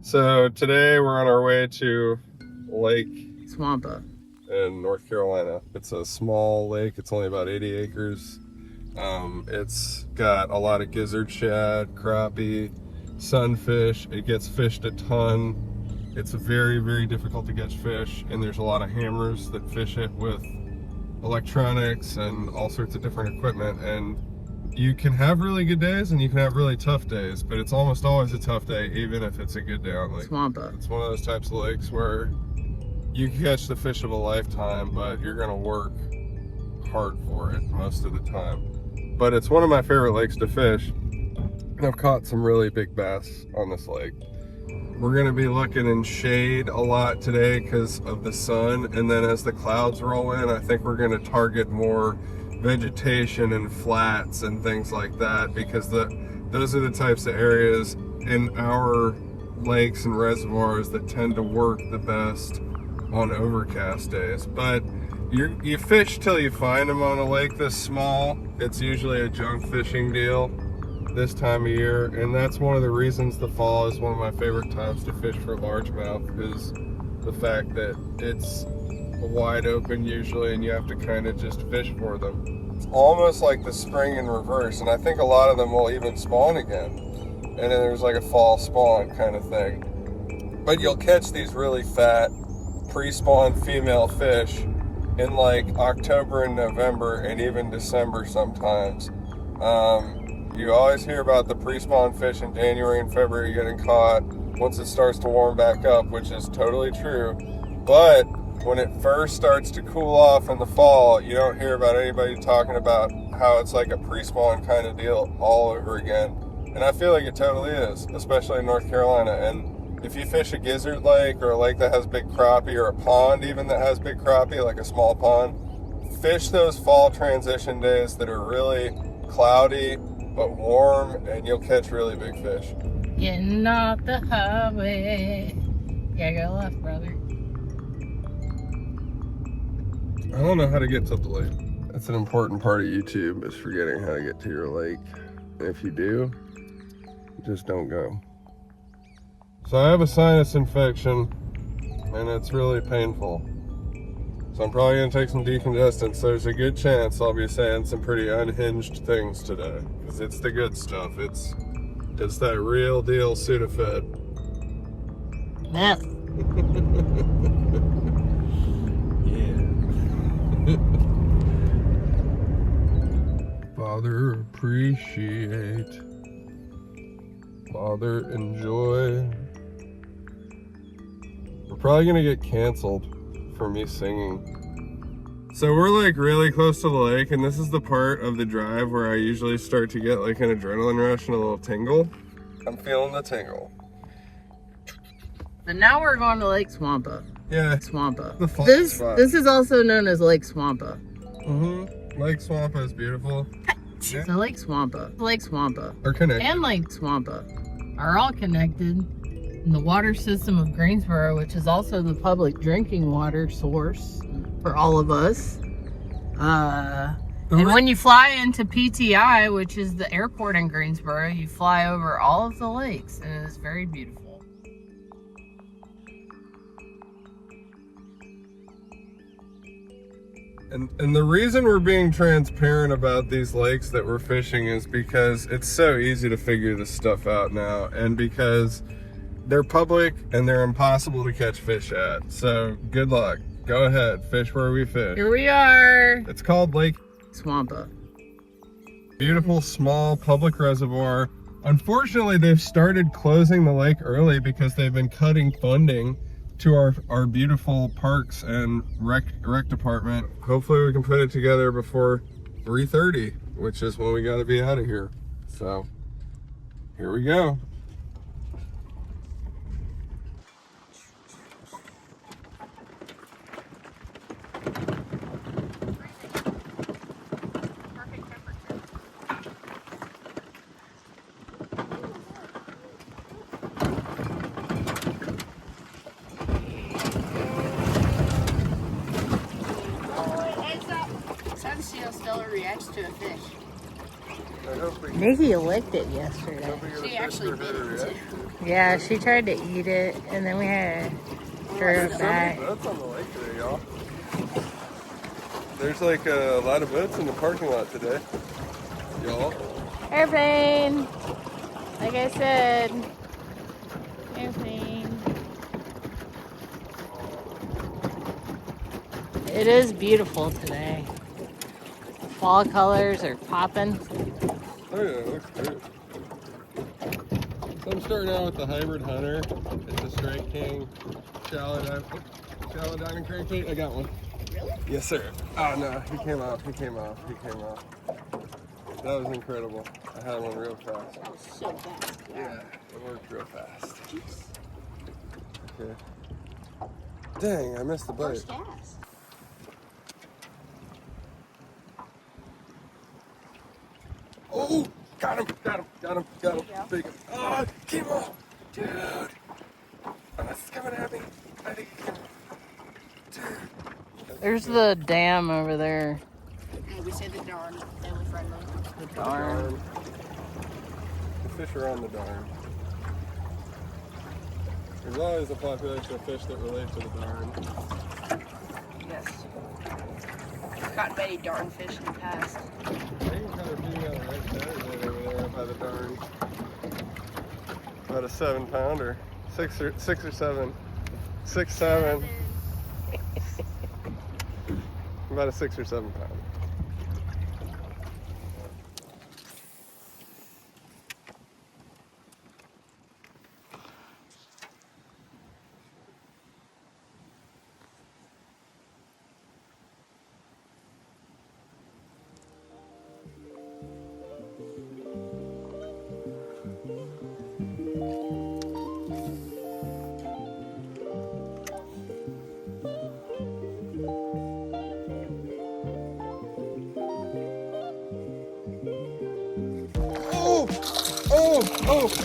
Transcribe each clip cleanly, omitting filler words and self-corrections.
So today we're on our way to Lake Swampa in North Carolina. It's a small lake. It's only about 80 acres. It's got a lot of gizzard shad, crappie, sunfish. It gets fished a ton. It's very, very difficult to catch fish, and there's a lot of hammers that fish it with electronics and all sorts of different equipment. And you can have really good days and you can have really tough days, but it's almost always a tough day, even if it's a good day on Lake Swampa. It's one of those types of lakes where you can catch the fish of a lifetime, but you're gonna work hard for it most of the time. But it's one of my favorite lakes to fish. I've caught some really big bass on this lake. We're gonna be looking in shade a lot today because of the sun, and then as the clouds roll in, I think we're gonna target more vegetation and flats and things like that, because those are the types of areas in our lakes and reservoirs that tend to work the best on overcast days. But you fish till you find them on a lake this small. It's usually a junk fishing deal this time of year, and that's one of the reasons the fall is one of my favorite times to fish for largemouth, is the fact that it's wide open usually and you have to kind of just fish for them. It's almost like the spring in reverse, and I think a lot of them will even spawn again, and then there's like a fall spawn kind of thing. But you'll catch these really fat pre-spawn female fish in like October and November and even December sometimes. You always hear about the pre-spawn fish in January and February getting caught once it starts to warm back up, which is totally true. But when it first starts to cool off in the fall, you don't hear about anybody talking about how it's like a pre-spawn kind of deal all over again. And I feel like it totally is, especially in North Carolina. And if you fish a gizzard lake or a lake that has big crappie, or a pond even that has big crappie, like a small pond, fish those fall transition days that are really cloudy but warm, and you'll catch really big fish. Getting off the highway. Yeah, go left, brother. I don't know how to get to the lake. That's an important part of YouTube, is forgetting how to get to your lake. And if you do, just don't go. So I have a sinus infection, and it's really painful. So I'm probably gonna take some decongestant, so there's a good chance I'll be saying some pretty unhinged things today, because it's the good stuff. It's that real deal Sudafed. Meth. Father, appreciate. Father, enjoy. We're probably gonna get canceled for me singing. So we're like really close to the lake, and this is the part of the drive where I usually start to get like an adrenaline rush and a little tingle. I'm feeling the tingle. But now we're going to Lake Swampa. Yeah. Swampa. The fall spot. This is also known as Lake Swampa. Lake Swampa is beautiful. So Lake Swampa, Are connected. and Lake Swampa are all connected in the water system of Greensboro, which is also the public drinking water source for all of us. And when you fly into PTI, which is the airport in Greensboro, you fly over all of the lakes, and it is very beautiful. And the reason we're being transparent about these lakes that we're fishing is because it's so easy to figure this stuff out now, and because they're public and they're impossible to catch fish at. So good luck. Go ahead, fish where we fish. Here we are. It's called Lake Swampa. Beautiful small public reservoir. Unfortunately, they've started closing the lake early because they've been cutting funding to our beautiful parks and rec department. Hopefully we can put it together before 3:30, which is when we got to be out of here. So here we go. Stella reacts to a fish. I hope we Nikki licked it yesterday. hope we get a She fish actually for her bit to it react. Yeah, she tried to eat it, and then we had to throw it There's so many back. boats on the lake today, y'all. There's like a lot of boats in the parking lot today, y'all. Airplane! Like I said, airplane. It is beautiful today. Fall colors are popping. Oh yeah, it looks great. So I'm starting out with the hybrid hunter. It's a straight king, shallow diving crankbait. I got one. Really? Yes, sir. Oh no, he came off. That was incredible. I had one real fast. That was so fast. Yeah, it worked real fast. Jeez. Okay. Dang, I missed the bite. First gas. Oh, got him. Big. Oh, came off. Dude. Oh, it's coming at me. I think it's coming. Dude. There's the dam over there. Yeah, we say the darn. Family friendly. The darn. The fish are on the darn. There's always a population of fish that relate to the darn. Yes. Caught many darn fish in the past. I can kind of feeding on a right Saturday over there by the darn. About a 7 pounder. Six or seven. 6, 7. About a 6 or 7 pounder.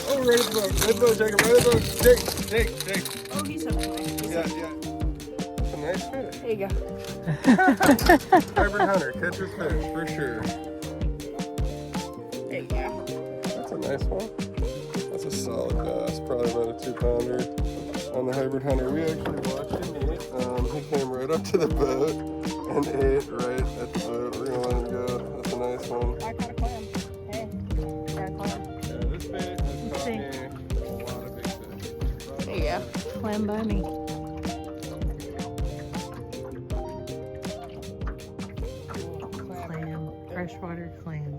Oh, right at the boat, Jacob, right at the boat. Jake. Oh, he's up there. Yeah. That's a nice fish. There you go. Hybrid hunter, catches fish, for sure. There you go. That's a nice one. That's a solid bass, probably about a 2 pounder on the hybrid hunter. We actually watched him eat. He came right up to the boat and ate right at the boat. We're gonna let him go. That's a nice one. I caught a clam. Hey, got a clam. Yeah, this bait has caught me a lot of big fish. There you go. Clam bunny. Clam. Freshwater clam.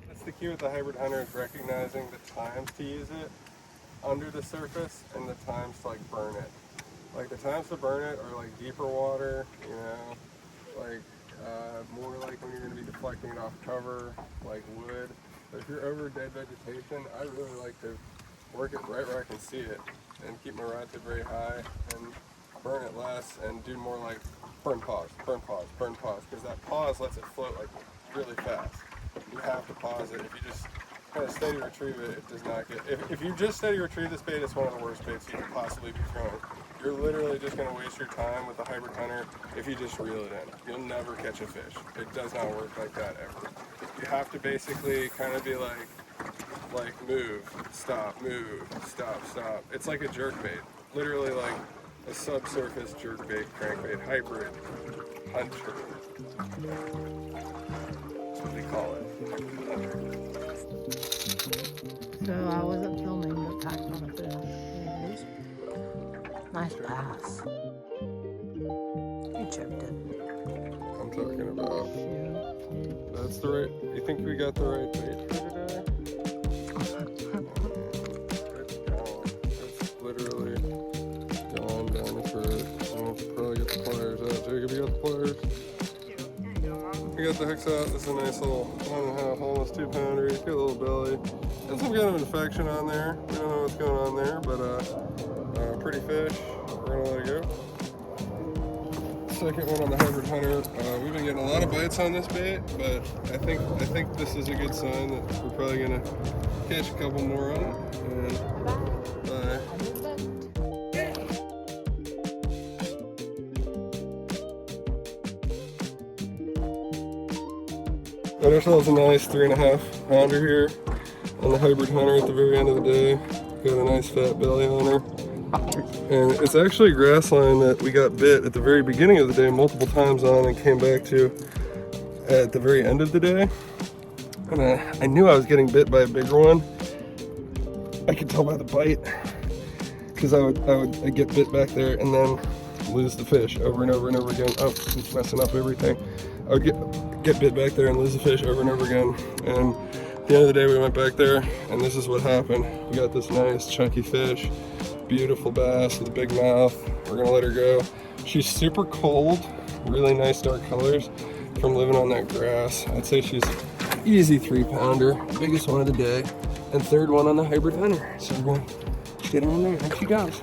That's the key with the hybrid hunter, is recognizing the times to use it under the surface and the times to like burn it. Like the times to burn it are like deeper water, you know, like more like when you're going to be deflecting it off cover, like wood. But if you're over dead vegetation, I really like to work it right where I can see it and keep my rod tip very high and burn it less and do more like burn pause, because that pause lets it float like really fast. You have to pause it. If you just kind of steady retrieve it, it does not get, if you just steady retrieve this bait, it's one of the worst baits you could possibly be throwing. You're literally just going to waste your time with the hybrid hunter if you just reel it in. You'll never catch a fish. It does not work like that ever. You have to basically kind of be like move, stop, stop. It's like a jerk bait. Literally like a subsurface jerk bait, crankbait, hybrid hunter. That's what they call it. So I wasn't filming, but packed on a fish. Nice pass. You chipped it. I'm talking about. That's the right. You think we got the right bait for today? It's gone. It's literally gone down the throat. I'll probably get the pliers out. Jacob, you got the pliers? We got the hooks out. This is a nice little 1.5, almost 2 pounder. He's got a little belly. Got some kind of infection on there. We don't know what's going on there, but pretty fish. We're gonna let it go. Second one on the hybrid hunter. We've been getting a lot of bites on this bait, but I think this is a good sign that we're probably gonna catch a couple more on it. And bye. Got ourselves a nice 3.5 pounder here on the hybrid hunter at the very end of the day. Got a nice fat belly on her. And it's actually a grass line that we got bit at the very beginning of the day multiple times on and came back to at the very end of the day. And I knew I was getting bit by a bigger one. I could tell by the bite, because I'd get bit back there and then lose the fish over and over and over again. Oh, it's messing up everything. I would get bit back there and lose the fish over and over again. And at the end of the day, we went back there, and this is what happened. We got this nice chunky fish, beautiful bass with a big mouth. We're gonna let her go. She's super cold, really nice dark colors from living on that grass. I'd say she's easy 3-pounder, biggest one of the day, and third one on the hybrid hunter. So we're gonna get her in there. There she goes.